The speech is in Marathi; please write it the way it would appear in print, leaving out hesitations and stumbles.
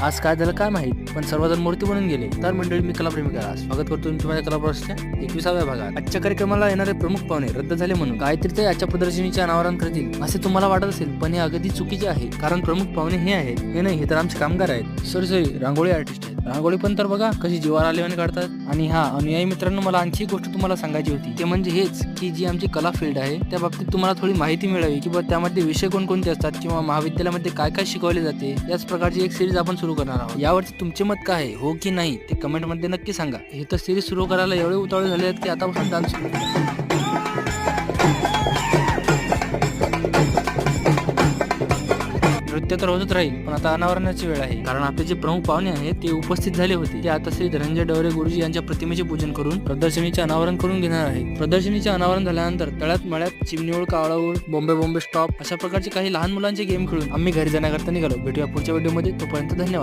आज काय झालं काय माहित, पण सर्वजण मूर्ती बनून गेले. तर मंडळी, मी कलाप्रेमी करा स्वागत करतो तुमच्या माझ्या कला प्रवासाच्या 21व्या भागात. आजच्या कार्यक्रमाला येणारे प्रमुख पाहुणे रद्द झाले म्हणून काहीतरी ते आजच्या प्रदर्शनीचे अनावरण करतील असे तुम्हाला वाटत असेल, पण हे अगदी चुकीचे आहे. कारण प्रमुख पाहुणे हे आहेत, हे नाही, हे तर आमचे कामगार आहेत. सॉरी, रांगोळी आर्टिस्ट आहेत. रांगोळी पण तर बघा कशी जीवावर आल्याने काढतात. आणि हा अनुयायी मित्रांनो, मला आणखी एक गोष्ट तुम्हाला सांगायची होती, ते म्हणजे हेच की जी आमची कला फील्ड आहे त्या बाबतीत तुम्हाला थोडी माहिती मिळावी, किंवा त्यामध्ये विषय कोणकोणते असतात, किंवा महाविद्यालयामध्ये काय काय शिकवले जाते. याच प्रकारची एक सिरीज आपण सुरू करणार आहोत. यावरती तुमचे मत काय आहे, हो की नाही, ते कमेंट मध्ये नक्की सांगा. हे तर सिरीज सुरू करायला एवढे उतावळे झाले आहेत की आतापासून डान्स नृत्य तर होतच राहील, पण आता अनावरणाची वेळ आहे. कारण आपले जे प्रमुख पाहुणे आहेत ते उपस्थित झाले होते. ते आता श्री धनंजय डवरे गुरुजी यांच्या प्रतिमेचे पूजन करून प्रदर्शनीचे अनावरण करून घेणार आहे. प्रदर्शनीचे अनावरण झाल्यानंतर तळ्यात मळ्यात चिमणीओळ, कावळाओळ, बॉम्बे बॉम्बे स्टॉप अशा प्रकारचे काही लहान मुलांचे गेम खेळून आम्ही घरी जाण्याकरता निघालो. भेटूया पुढच्या व्हिडिओमध्ये. तोपर्यंत धन्यवाद.